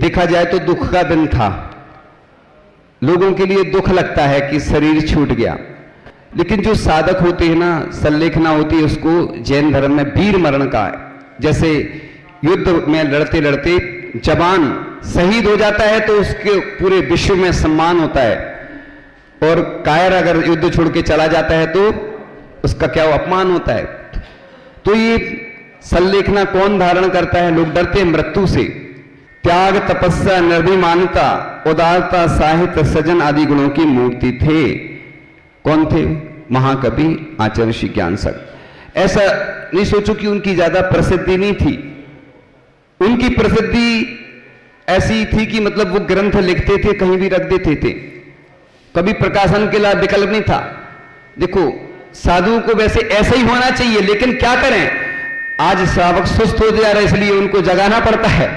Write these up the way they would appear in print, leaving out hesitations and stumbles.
देखा जाए तो दुख का दिन था। लोगों के लिए दुख लगता है कि शरीर छूट गया, लेकिन जो साधक होते हैं ना, संलेखना होती है, उसको जैन धर्म में वीर मरण का है। जैसे युद्ध में लड़ते लड़ते जवान शहीद हो जाता है तो उसके पूरे विश्व में सम्मान होता है, और कायर अगर युद्ध छोड़ के चला जाता है तो उसका क्या अपमान होता है। तो ये संलेखना कौन धारण करता है? लोग डरते हैं मृत्यु से। त्याग, तपस्या, निर्भिमानता, उदारता, साहित्य, सजन आदि गुणों की मूर्ति थे। कौन थे? महाकवि आचार्य श्री ज्ञान सागर। ऐसा नहीं सोचो कि उनकी ज्यादा प्रसिद्धि नहीं थी। उनकी प्रसिद्धि ऐसी थी कि मतलब वो ग्रंथ लिखते थे, कहीं भी रख देते थे, कभी प्रकाशन के लिए विकल्प नहीं था। देखो, साधुओं को वैसे ऐसा ही होना चाहिए, लेकिन क्या करें, आज श्रावक सुस्त हो जा रहे, इसलिए उनको जगाना पड़ता है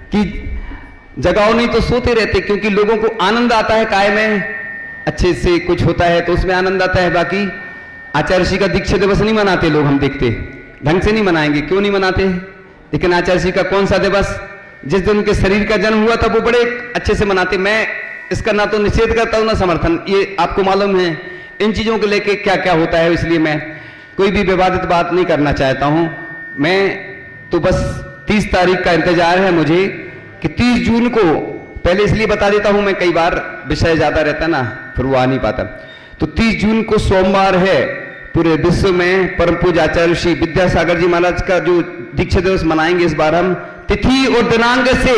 कि जगाओ, नहीं तो सोते रहते। क्योंकि लोगों को आनंद आता है, काय में अच्छे से कुछ होता है तो उसमें आनंद आता है। बाकी आचार्य श्री का दीक्षा दिवस नहीं मनाते लोग, हम देखते ढंग से नहीं मनाएंगे। क्यों नहीं मनाते? लेकिन आचार्य श्री का कौन सा दिवस? जिस दिन उनके शरीर का जन्म हुआ था वो बड़े अच्छे से मनाते। मैं इसका ना तो निषेध करता हूं ना समर्थन, ये आपको मालूम है इन चीजों को लेके क्या क्या होता है, इसलिए मैं कोई भी विवादित बात नहीं करना चाहता हूं। मैं तो बस 30 तारीख का इंतजार है मुझे कि 30 जून को, पहले इसलिए बता देता हूं, मैं कई बार विषय ज्यादा रहता ना, फिर वो आ नहीं पाता। तो 30 जून को सोमवार है, पूरे विश्व में परम पूज्य आचार्य श्री विद्यासागर जी महाराज का जो दीक्षा दिवस मनाएंगे। इस बार हम तिथि और दिनांक से,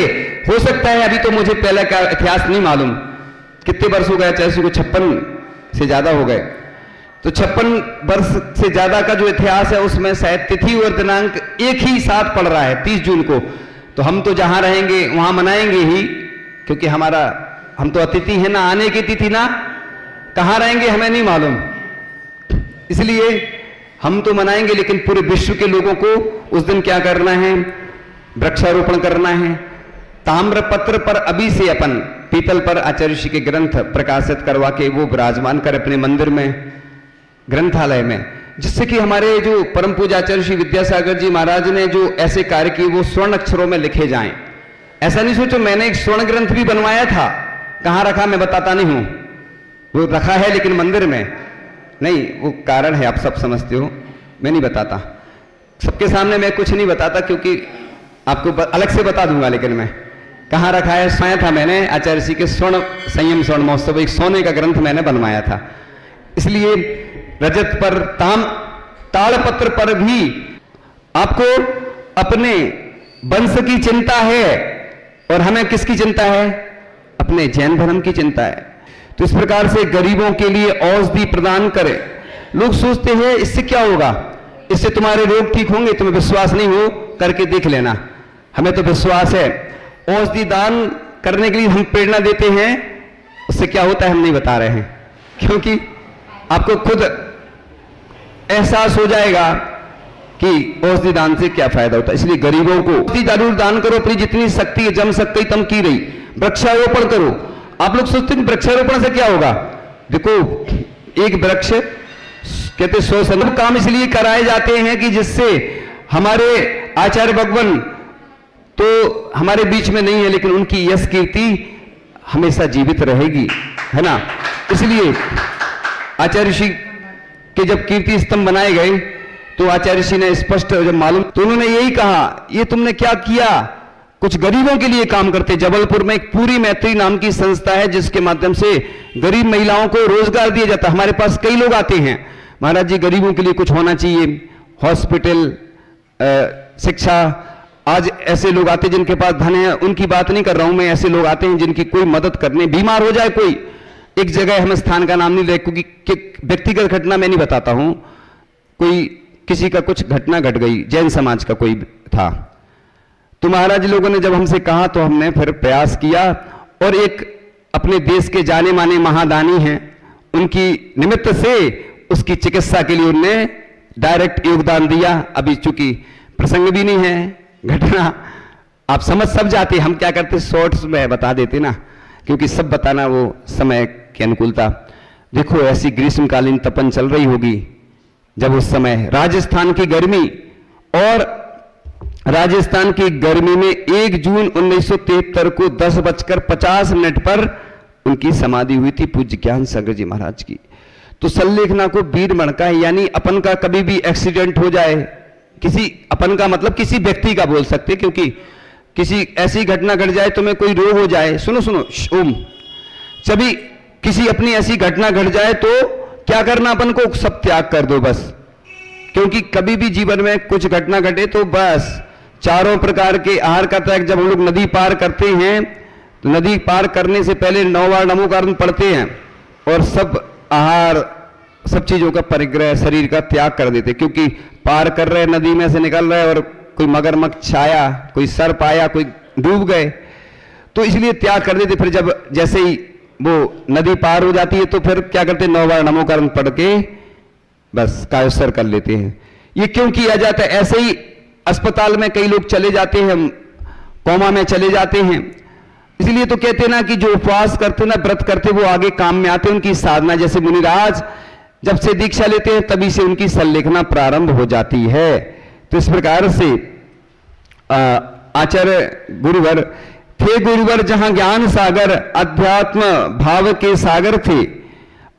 हो सकता है, अभी तो मुझे पहले का इतिहास नहीं मालूम कितने वर्ष हो गए, आचार्य श्री को 56 से ज्यादा हो गए, तो 56 वर्ष से ज्यादा का जो इतिहास है उसमें शायद तिथि और दिनांक एक ही साथ पड़ रहा है, 30 जून को। तो हम तो जहां रहेंगे वहां मनाएंगे ही, क्योंकि हम तो अतिथि है ना, आने की तिथि ना, कहां रहेंगे हमें नहीं मालूम, इसलिए हम तो मनाएंगे। लेकिन पूरे विश्व के लोगों को उस दिन क्या करना है? वृक्षारोपण करना है। ताम्रपत्र पर अभी से अपन पीतल पर आचार्य श्री के ग्रंथ प्रकाशित करवा के वो विराजमान कर अपने मंदिर में, ग्रंथालय में, जिससे कि हमारे जो परम पूज्य आचार्य श्री विद्यासागर जी महाराज ने जो ऐसे कार्य किए वो स्वर्ण अक्षरों में लिखे जाएं। ऐसा नहीं सोचो मैंने एक स्वर्ण ग्रंथ भी बनवाया था, कहां रखा मैं बताता नहीं हूं, वो रखा है लेकिन मंदिर में नहीं। वो कारण है, आप सब समझते हो, मैं नहीं बताता, सबके सामने मैं कुछ नहीं बताता, क्योंकि आपको अलग से बता दूंगा। लेकिन मैं कहां रखा है, सुनाया था मैंने आचार्य श्री के स्वर्ण संयम स्वर्ण महोत्सव, एक सोने का ग्रंथ मैंने बनवाया था। इसलिए रजत पर, ताड़पत्र पर भी आपको अपने वंश की चिंता है, और हमें किसकी चिंता है? अपने जैन धर्म की चिंता है। तो इस प्रकार से गरीबों के लिए औषधि प्रदान करें। लोग सोचते हैं इससे क्या होगा, इससे तुम्हारे रोग ठीक होंगे, तुम्हें विश्वास नहीं हो करके देख लेना। हमें तो विश्वास है। औषधि दान करने के लिए हम प्रेरणा देते हैं, उससे क्या होता है हम नहीं बता रहे हैं, क्योंकि आपको खुद एहसास हो जाएगा कि औषधि दान से क्या फायदा होता है। इसलिए गरीबों को औषधि जरूर दान करो, अपनी जितनी शक्ति है, जम सकती तम की रही। वृक्षारोपण करो। आप लोग सोचते हैं वृक्षारोपण से क्या होगा? देखो, एक वृक्ष कहते 100 काम इसलिए कराए जाते हैं कि जिससे हमारे आचार्य भगवान तो हमारे बीच में नहीं है, लेकिन उनकी यश कीर्ति हमेशा जीवित रहेगी, है ना। इसलिए आचार्य श्री के जब कीर्ति स्तंभ बनाए गए तो आचार्य श्री ने स्पष्ट जब मालूम, तो उन्होंने यही कहा, ये तुमने क्या किया, कुछ गरीबों के लिए काम करते। जबलपुर में एक पूरी मैत्री नाम की संस्था है, जिसके माध्यम से गरीब महिलाओं को रोजगार दिया जाता है। हमारे पास कई लोग आते हैं, महाराज जी गरीबों के लिए कुछ होना चाहिए, हॉस्पिटल, शिक्षा। आज ऐसे लोग आते हैं जिनके पास धन है, उनकी बात नहीं कर रहा हूं मैं, ऐसे लोग आते हैं जिनकी कोई मदद करने, बीमार हो जाए कोई, एक जगह हम स्थान का नाम नहीं ले, क्योंकि व्यक्तिगत घटना मैं नहीं बताता हूं, कोई किसी का कुछ घटना घट गई, जैन समाज का कोई था, तो महाराज लोगों ने जब हमसे कहा तो हमने फिर प्रयास किया, और एक अपने देश के जाने माने महादानी हैं, उनकी निमित्त से उसकी चिकित्सा के लिए उनने डायरेक्ट योगदान दिया। अभी चूंकि प्रसंग भी नहीं है, घटना आप समझ सब जाते, हम क्या करते शॉर्ट्स में बता देते ना, क्योंकि सब बताना वो समय की अनुकूलता। देखो ऐसी ग्रीष्मकालीन तपन चल रही होगी, जब उस समय राजस्थान की गर्मी और राजस्थान की गर्मी में 1 जून 1973 को 10:50 पर उनकी समाधि हुई थी पूज्य ज्ञान सागर जी महाराज की। तो सल्लेखना को वीर मणका है, यानी अपन का कभी भी एक्सीडेंट हो जाए, किसी अपन का मतलब किसी व्यक्ति का बोल सकते, क्योंकि किसी ऐसी घटना घट जाए, तुम्हें कोई रोग हो जाए, सुनो सुनो ओम, सभी किसी अपनी ऐसी घटना घट जाए तो क्या करना, अपन को सब त्याग कर दो बस। क्योंकि कभी भी जीवन में कुछ घटना घटे तो बस चारों प्रकार के आहार का त्याग। जब हम लोग नदी पार करते हैं तो नदी पार करने से पहले 9 बार नमो कारण पढ़ते हैं और सब आहार सब चीजों का परिग्रह शरीर का त्याग कर देते, क्योंकि पार कर रहे नदी में से निकल रहे और कोई मगरमच्छ आया, कोई सर्प आया, कोई डूब गए, तो इसलिए त्याग कर देते। फिर जब जैसे ही वो नदी पार हो जाती है तो फिर क्या करते, 9 बार नमो कारण पढ़ के बस कायोत्सर्ग कर लेते हैं। ये क्यों किया जाता है? ऐसे ही अस्पताल में कई लोग चले जाते हैं, कोमा में चले जाते हैं, इसलिए तो कहते हैं ना कि जो उपवास करते ना, व्रत करते, वो आगे काम में आते, उनकी साधना। जैसे मुनिराज जब से दीक्षा लेते हैं तभी से उनकी सल्लेखना प्रारंभ हो जाती है। तो इस प्रकार से आचार्य गुरुवर थे, गुरुवर जहां ज्ञान सागर अध्यात्म भाव के सागर थे,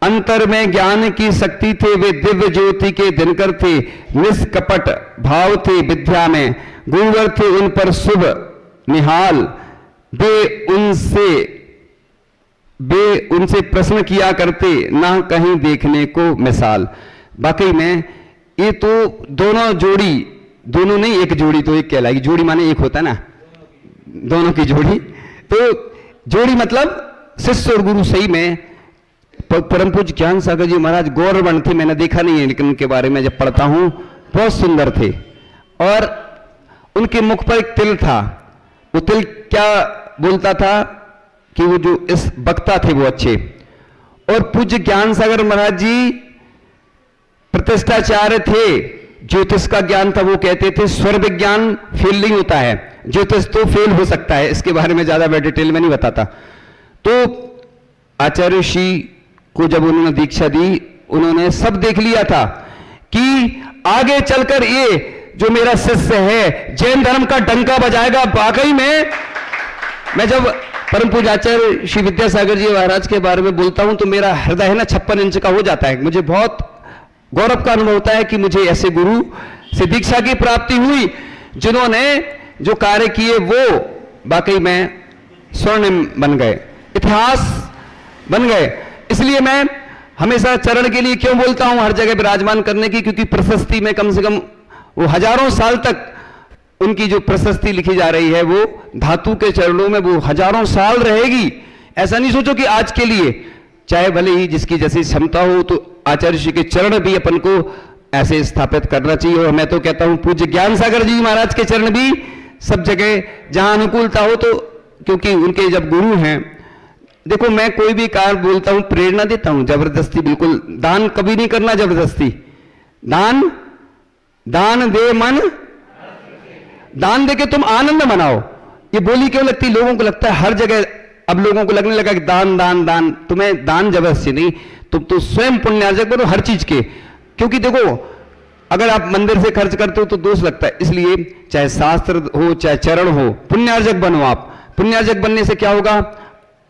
अंतर में ज्ञान की शक्ति थे, वे दिव्य ज्योति के दिनकर थे, निष्कपट भाव थे विद्या में, गुरुवर थे उन पर शुभ निहाल, वे उनसे प्रश्न किया करते, ना कहीं देखने को मिसाल। वाकई में ये तो दोनों जोड़ी, दोनों नहीं एक जोड़ी तो एक कहलाएगी, जोड़ी माने एक होता है ना, दोनों की जोड़ी, तो जोड़ी मतलब शिष्य और गुरु। सही में परम पूज्य ज्ञान सागर जी महाराज गौरवर्ण थे, मैंने देखा नहीं है लेकिन उनके बारे में जब पढ़ता हूं बहुत सुंदर थे। और उनके मुख पर एक तिल था, वो तिल क्या बोलता था कि वो जो इस वक्ता थे वो अच्छे। और पूज्य ज्ञान सागर महाराज जी प्रतिष्ठाचार्य थे, ज्योतिष का ज्ञान था, वो कहते थे स्वर विज्ञान फेल नहीं होता है, ज्योतिष तो फेल हो सकता है, इसके बारे में ज्यादा मैं डिटेल में नहीं बताता। तो आचार्य श्री को जब उन्होंने दीक्षा दी, उन्होंने सब देख लिया था कि आगे चलकर ये जो मेरा शिष्य है जैन धर्म का डंका बजाएगा। वाकई में मैं जब परम पूज्य आचार्य श्री विद्यासागर जी महाराज के बारे में बोलता हूं तो मेरा हृदय है ना 56 इंच का हो जाता है। मुझे बहुत गौरव का अनुभव होता है कि मुझे ऐसे गुरु से दीक्षा की प्राप्ति हुई जिन्होंने जो कार्य किए वो वाकई में स्वर्णिम बन गए, इतिहास बन गए। इसलिए मैं हमेशा चरण के लिए क्यों बोलता हूं हर जगह विराजमान करने की, क्योंकि प्रशस्ति में कम से कम वो हजारों साल तक उनकी जो प्रशस्ति लिखी जा रही है वो धातु के चरणों में वो हजारों साल रहेगी। ऐसा नहीं सोचो कि आज के लिए, चाहे भले ही जिसकी जैसी क्षमता हो, तो आचार्य श्री के चरण भी अपन को ऐसे स्थापित करना चाहिए। और मैं तो कहता हूं पूज्य ज्ञान सागर जी महाराज के चरण भी सब जगह जहां अनुकूलता हो, तो क्योंकि उनके जब गुरु हैं, देखो मैं कोई भी कार्य बोलता हूं प्रेरणा देता हूं, जबरदस्ती बिल्कुल दान कभी नहीं करना, जबरदस्ती दान दे मन, दान दे के तुम आनंद मनाओ। ये बोली क्यों लगती, लोगों को लगता है हर जगह, अब लोगों को लगने लगा कि दान दान दान, तुम्हें दान जबरदस्ती नहीं, तुम तो स्वयं पुण्यार्जक बनो हर चीज के। क्योंकि देखो अगर आप मंदिर से खर्च करते हो तो दोष लगता है, इसलिए चाहे शास्त्र हो चाहे चरण हो, पुण्यार्जक बनो आप। पुण्यार्जक बनने से क्या होगा,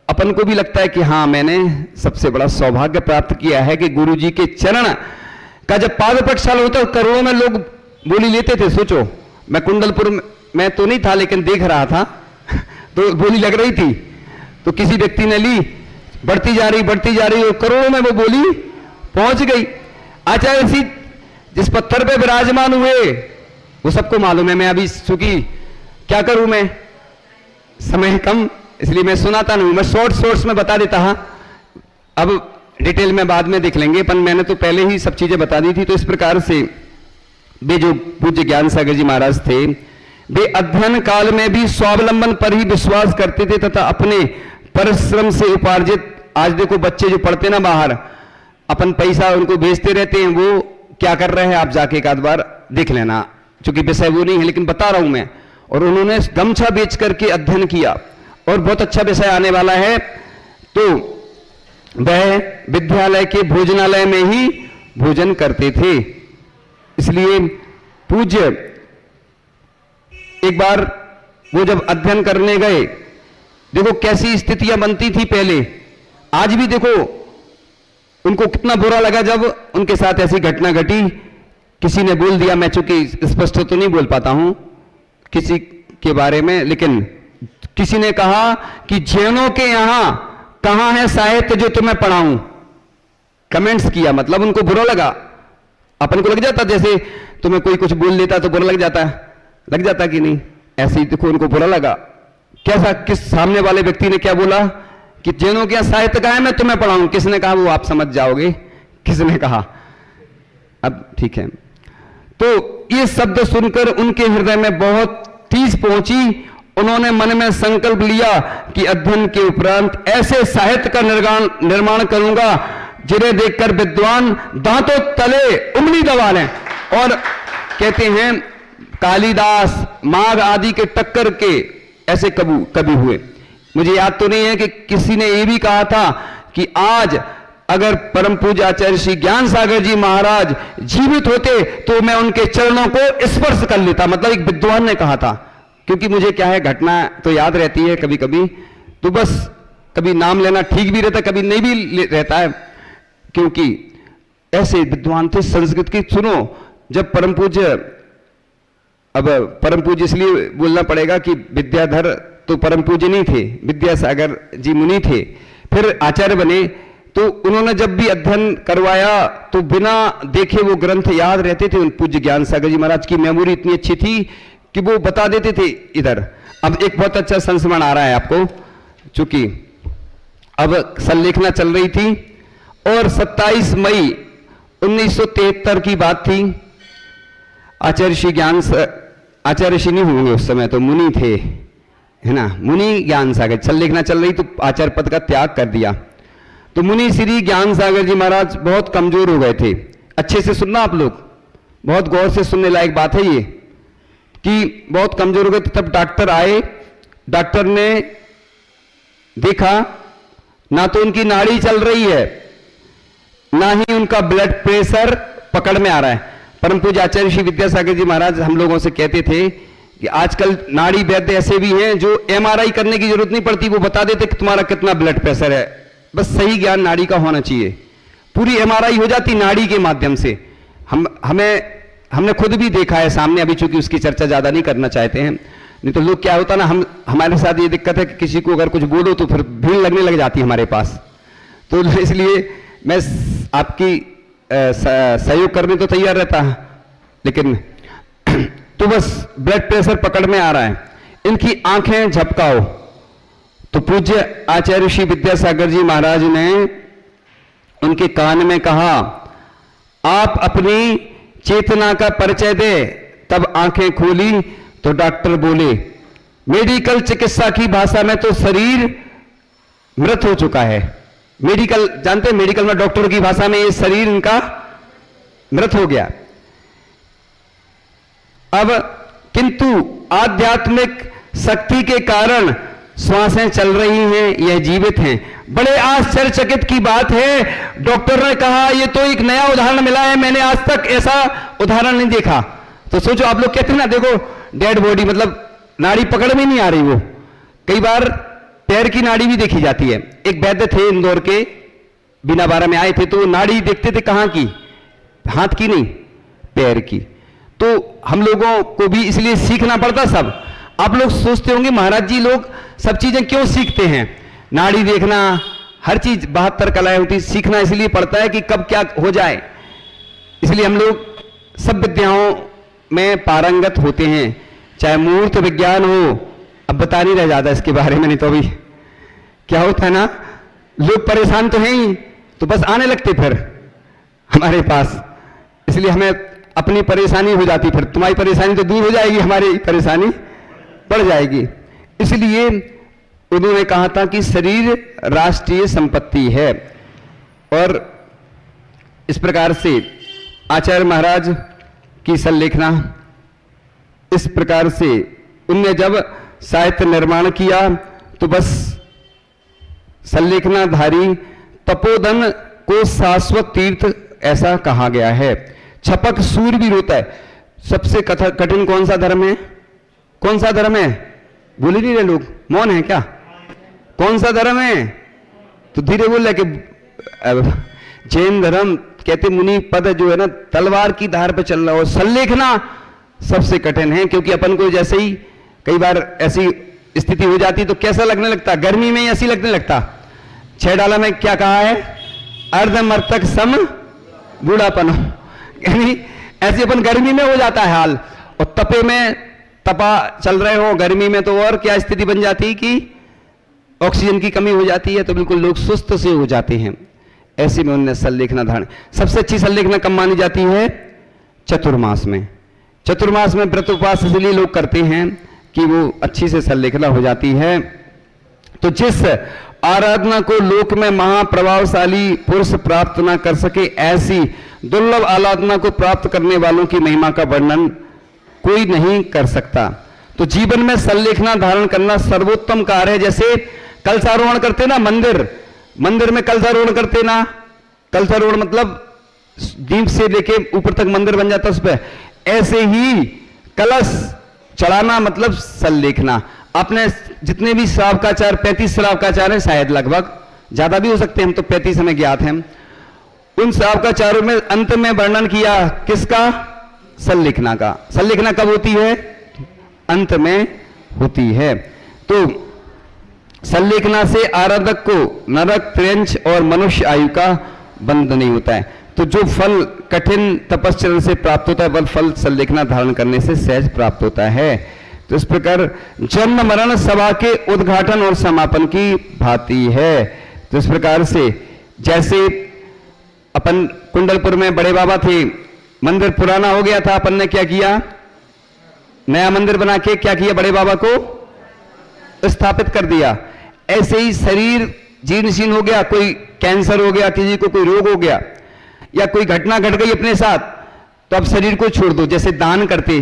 अपन को भी लगता है कि हाँ मैंने सबसे बड़ा सौभाग्य प्राप्त किया है कि गुरु जी के चरण का जब पादपटशाल होता है करोड़ों में लोग बोली लेते थे। सोचो मैं कुंडलपुर में तो नहीं था लेकिन देख रहा था तो बोली लग रही थी, तो किसी व्यक्ति ने ली, बढ़ती जा रही और करोड़ों में वो बोली पहुंच गई। आचार्य जी जिस पत्थर पे विराजमान हुए वो सबको मालूम है। मैं अभी चूंकि क्या करूं, मैं समय कम इसलिए मैं सुनाता नहीं, मैं शॉर्ट्स में बता देता हाँ, अब डिटेल में बाद में देख लेंगे, पर मैंने तो पहले ही सब चीजें बता दी थी। तो इस प्रकार से वे जो पूज्य ज्ञान सागर जी महाराज थे, वे अध्ययन काल में भी स्वावलंबन पर ही विश्वास करते थे तथा अपने परिश्रम से उपार्जित, आज देखो बच्चे जो पढ़ते ना बाहर, अपन पैसा उनको भेजते रहते हैं, वो क्या कर रहे हैं आप जाके एक आध बार देख लेना, चूंकि विषय वो नहीं है लेकिन बता रहा हूं मैं। और उन्होंने गमछा बेच करके अध्ययन किया और बहुत अच्छा विषय आने वाला है, तो वह विद्यालय के भोजनालय में ही भोजन करते थे। इसलिए पूज्य एक बार वो जब अध्ययन करने गए, देखो कैसी स्थितियां बनती थी पहले, आज भी देखो उनको कितना बुरा लगा जब उनके साथ ऐसी घटना घटी। किसी ने बोल दिया, मैं चूंकि स्पष्ट तो नहीं बोल पाता हूं किसी के बारे में, लेकिन किसी ने कहा कि जैनों के यहां कहां है साहित्य जो तुम्हें पढ़ाऊं, कमेंट्स किया, मतलब उनको बुरा लगा। अपन को लग जाता जैसे तुम्हें कोई कुछ बोल देता तो बुरा लग जाता कि नहीं, ऐसे ही देखो उनको बुरा लगा। कैसा, किस सामने वाले व्यक्ति ने क्या बोला कि जैनों के यहां साहित्य का है, मैं तुम्हें पढ़ाऊं। किसने कहा वो आप समझ जाओगे किसने कहा, अब ठीक है। तो ये शब्द सुनकर उनके हृदय में बहुत ठेस पहुंची। उन्होंने मन में संकल्प लिया कि अध्ययन के उपरांत ऐसे साहित्य का निर्माण करूंगा जिन्हें देखकर विद्वान दांतों तले उंगली दबा लें। और कहते हैं कालिदास, माघ आदि के टक्कर के ऐसे कवि हुए। मुझे याद तो नहीं है कि किसी ने यह भी कहा था कि आज अगर परम पूज्य आचार्य श्री ज्ञान सागर जी महाराज जीवित होते तो मैं उनके चरणों को स्पर्श कर लेता, मतलब एक विद्वान ने कहा था। क्योंकि मुझे क्या है, घटना तो याद रहती है कभी कभी, तो बस कभी नाम लेना ठीक भी रहता, कभी नहीं भी रहता है, क्योंकि ऐसे विद्वान थे संस्कृत की। सुनो, जब परम पूज्य, अब परम पूज्य इसलिए बोलना पड़ेगा कि विद्याधर तो परम पूज्य नहीं थे, विद्यासागर जी मुनि थे, फिर आचार्य बने। तो उन्होंने जब भी अध्ययन करवाया तो बिना देखे वो ग्रंथ याद रहते थे। उन पूज्य ज्ञान सागर जी महाराज की मेमोरी इतनी अच्छी थी कि वो बता देते थे इधर। अब एक बहुत अच्छा संस्मरण आ रहा है आपको, चूंकि अब संलेखना चल रही थी और 27 मई 1973 की बात थी। आचार्य श्री नहीं होंगे उस समय, तो मुनि थे, है ना, मुनि ज्ञान सागर। संलेखना चल रही तो आचार्य पद का त्याग कर दिया। तो मुनि श्री ज्ञान सागर जी महाराज बहुत कमजोर हो गए थे। अच्छे से सुनना आप लोग, बहुत गौर से सुनने लायक बात है ये, कि बहुत कमजोर हो गए। तब डॉक्टर आए, डॉक्टर ने देखा ना तो उनकी नाड़ी चल रही है, ना ही उनका ब्लड प्रेशर पकड़ में आ रहा है। परम पूज्य आचार्य श्री विद्यासागर जी महाराज हम लोगों से कहते थे कि आजकल नाड़ी वैद्य ऐसे भी हैं जो एमआरआई करने की जरूरत नहीं पड़ती, वो बता देते कि तुम्हारा कितना ब्लड प्रेशर है, बस सही ज्ञान नाड़ी का होना चाहिए, पूरी एमआरआई हो जाती नाड़ी के माध्यम से। हमने खुद भी देखा है सामने, अभी चूंकि उसकी चर्चा ज्यादा नहीं करना चाहते हैं, नहीं तो लोग क्या होता ना, हमारे साथ ये दिक्कत है कि किसी को अगर कुछ बोलो तो फिर भीड़ लगने लग जाती है हमारे पास। तो इसलिए मैं आपकी सहयोग करने तो तैयार रहता है, लेकिन तो बस ब्लड प्रेशर पकड़ में आ रहा है। इनकी आंखें झपकाओ। तो पूज्य आचार्य श्री विद्यासागर जी महाराज ने उनके कान में कहा, आप अपनी चेतना का परिचय दे। तब आंखें खोली तो डॉक्टर बोले, मेडिकल चिकित्सा की भाषा में तो शरीर मृत हो चुका है। मेडिकल जानते हैं, मेडिकल में डॉक्टर की भाषा में ये शरीर इनका मृत हो गया। अब किंतु आध्यात्मिक शक्ति के कारण श्वासें चल रही हैं, यह जीवित हैं। बड़े आश्चर्यचकित की बात है। डॉक्टर ने कहा ये तो एक नया उदाहरण मिला है, मैंने आज तक ऐसा उदाहरण नहीं देखा। तो सोचो आप लोग कहते हैं ना, देखो डेड बॉडी मतलब नाड़ी पकड़ में नहीं आ रही, वो कई बार पैर की नाड़ी भी देखी जाती है। एक वैद्य थे इंदौर के, बिना बारह में आए थे, तो नाड़ी देखते थे कहां की, हाथ की नहीं, पैर की। तो हम लोगों को भी इसलिए सीखना पड़ता सब। आप लोग सोचते होंगे महाराज जी लोग सब चीजें क्यों सीखते हैं, नाड़ी देखना, हर चीज 72 कलाएं होती, सीखना इसलिए पड़ता है कि कब क्या हो जाए। इसलिए हम लोग सब विद्याओं में पारंगत होते हैं, चाहे मूर्त विज्ञान हो। अब बता नहीं रह जाता इसके बारे में, नहीं तो अभी क्या होता है ना, लोग परेशान तो हैं ही, तो बस आने लगते फिर हमारे पास। इसलिए हमें अपनी परेशानी हो जाती, फिर तुम्हारी परेशानी तो दूर हो जाएगी, हमारी परेशानी बढ़ जाएगी। इसलिए उन्होंने कहा था कि शरीर राष्ट्रीय संपत्ति है। और इस प्रकार से आचार्य महाराज की संलेखना, इस प्रकार से उनने जब साहित्य निर्माण किया तो बस संलेखनाधारी तपोधन को शाश्वत तीर्थ ऐसा कहा गया है। छपक सूरवीर होता है। सबसे कठिन कौन सा धर्म है? कौन सा धर्म है? बोल ही नहीं रहे लोग, मौन है क्या? कौन सा धर्म है? तो धीरे बोल रहे कि जैन धर्म कहते मुनि पद जो है ना तलवार की धार पे चल रहा हो। संलेखना सबसे कठिन है, क्योंकि अपन को जैसे ही कई बार ऐसी स्थिति हो जाती तो कैसा लगने लगता? गर्मी में ही ऐसी लगने लगता। 6 डाला में क्या कहा है? अर्धमर्तक सम बूढ़ापन, यानी ऐसे अपन गर्मी में हो जाता है हाल, और तपे में तपा चल रहे हो गर्मी में तो और क्या स्थिति बन जाती कि ऑक्सीजन की कमी हो जाती है, तो बिल्कुल लोग सुस्त से हो जाते हैं। ऐसे में उन्होंने संलेखना धारण, सबसे अच्छी संलेखना कब मानी जाती है? चतुर्मास में। चतुर्मास में व्रत उपवास इसलिए लोग करते हैं कि वो अच्छी से संलेखना हो जाती है। तो जिस आराधना को लोक में महाप्रभावशाली पुरुष प्राप्त ना कर सके, ऐसी दुर्लभ आराधना को प्राप्त करने वालों की महिमा का वर्णन कोई नहीं कर सकता। तो जीवन में संलेखना धारण करना सर्वोत्तम कार्य है। जैसे कलशारोहण करते ना, मंदिर में कलशारोहण करते ना, कलशारोहण मतलब दीप से लेके ऊपर तक मंदिर बन जाता है उस पर, ऐसे ही कलश चढ़ाना मतलब संलेखना। अपने जितने भी श्रावकाचार 35 श्रावकाचार हैं शायद, लगभग ज्यादा भी हो सकते हैं, हम तो 35 हमें ज्ञात हैं। उन श्रावकाचारों में अंत में वर्णन किया किसका? संलेखना का। संलेखना कब होती है? अंत में होती है। तो संलेखना से आराधक को नरक, त्र्यंच और मनुष्य आयु का बंध नहीं होता है। तो जो फल कठिन तपश्चर्या से प्राप्त होता है वह फल संलेखना धारण करने से सहज प्राप्त होता है। तो इस प्रकार जन्म मरण सभा के उद्घाटन और समापन की भांति है। तो इस प्रकार से जैसे अपन कुंडलपुर में बड़े बाबा थे, मंदिर पुराना हो गया था, अपन ने क्या किया? नया मंदिर बना के क्या किया? बड़े बाबा को स्थापित कर दिया। ऐसे ही शरीर जीर्ण शीर्ण हो गया, कोई कैंसर हो गया, किसी को कोई रोग हो गया या कोई घटना घट गई अपने साथ, तो अब शरीर को छोड़ दो। जैसे दान करते,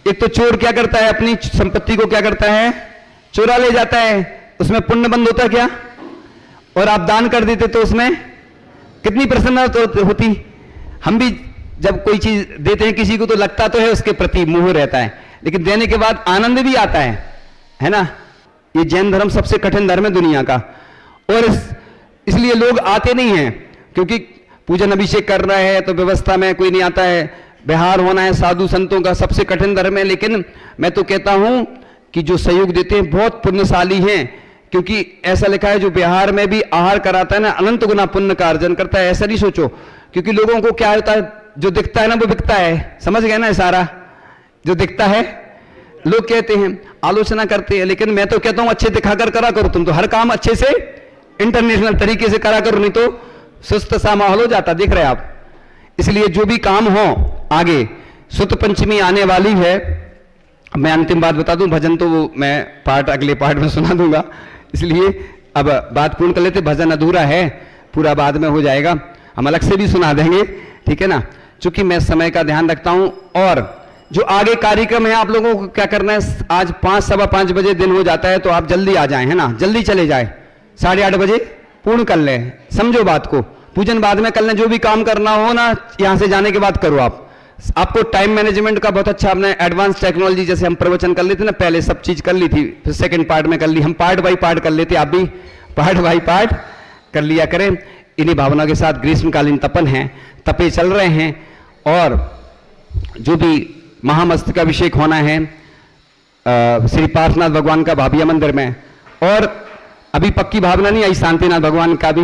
एक तो चोर क्या करता है? अपनी संपत्ति को क्या करता है? चुरा ले जाता है, उसमें पुण्य बंद होता क्या? और आप दान कर देते तो उसमें कितनी प्रसन्नता होती। हम भी जब कोई चीज देते हैं किसी को तो लगता तो है उसके प्रति मोह रहता है, लेकिन देने के बाद आनंद भी आता है ना। ये जैन धर्म सबसे कठिन धर्म है दुनिया का, और इसलिए लोग आते नहीं हैं, क्योंकि पूजन अभिषेक कर रहा है तो व्यवस्था में कोई नहीं आता है। बिहार होना है साधु संतों का, सबसे कठिन धर्म है। लेकिन मैं तो कहता हूं कि जो सहयोग देते हैं बहुत पुण्यशाली हैं, क्योंकि ऐसा लिखा है जो बिहार में भी आहार कराता है ना अनंत गुना पुण्य का अर्जन करता है। ऐसा नहीं सोचो, क्योंकि लोगों को क्या होता है, जो दिखता है ना वो बिकता है, समझ गए ना? सारा जो दिखता है लोग कहते हैं, आलोचना करते हैं, लेकिन मैं तो कहता हूं अच्छे दिखाकर करा करो। तुम तो हर काम अच्छे से इंटरनेशनल तरीके से करा करो, नहीं तो सुस्त सा माहौल हो जाता, देख रहे आप। इसलिए जो भी काम हो आगे, सुत पंचमी आने वाली है। मैं अंतिम बात बता दूं, भजन तो वो मैं अगले पार्ट में सुना दूंगा, इसलिए अब बात पूर्ण कर लेते। भजन अधूरा है, पूरा बाद में हो जाएगा, हम अलग से भी सुना देंगे, ठीक है ना? चूंकि मैं समय का ध्यान रखता हूं, और जो आगे कार्यक्रम है आप लोगों को क्या करना है, आज 5 सवा 5 बजे दिन हो जाता है, तो आप जल्दी आ जाएं, है ना? जल्दी चले जाए, 8:30 बजे पूर्ण कर लें। समझो बात को, पूजन बाद में कर लें, जो भी काम करना हो ना यहां से जाने के बाद करो। आपको टाइम मैनेजमेंट का बहुत अच्छा, हमने एडवांस टेक्नोलॉजी, जैसे हम प्रवचन कर लेते ना पहले, सब चीज कर ली थी, फिर सेकंड पार्ट में कर ली, हम पार्ट बाई पार्ट कर लेते, आप भी पार्ट बाई पार्ट कर लिया करें। इन्हीं भावना के साथ ग्रीष्मकालीन तपन है, तपे चल रहे हैं, और जो भी महामस्तकाभिषेक होना है श्री पार्श्वनाथ भगवान का भाभिया मंदिर में, और अभी पक्की भावना नहीं आई शांतिनाथ भगवान का भी,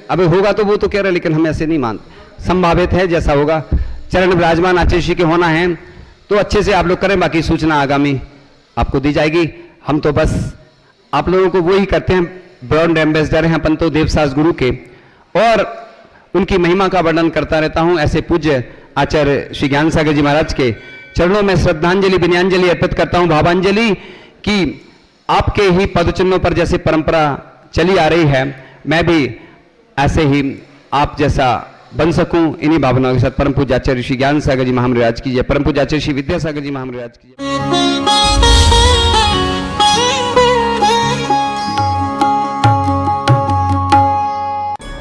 अभी होगा तो वो तो कह रहे, लेकिन हम ऐसे नहीं मानते, संभावित है जैसा होगा। चरण विराजमान आचार्य श्री के होना है तो अच्छे से आप लोग करें, बाकी सूचना आगामी आपको दी जाएगी। हम तो बस आप लोगों को वो ही करते हैं, ब्रांड एम्बेसडर हैं अपन तो देवसास गुरु के, और उनकी महिमा का वर्णन करता रहता हूं। ऐसे पूज्य आचार्य श्री ज्ञान सागर जी महाराज के चरणों में श्रद्धांजलि विनयांजलि अर्पित करता हूं, भावांजलि, कि आपके ही पद चिन्हों पर जैसे परंपरा चली आ रही है, मैं भी ऐसे ही आप जैसा बन सकूं। इन्हीं भावनाओं के साथ परम पूज्य आचार्य श्री ज्ञान सागर जी महाराज की जय, परम पूज्य आचार्य श्री विद्यासागर जी महाराज की जय।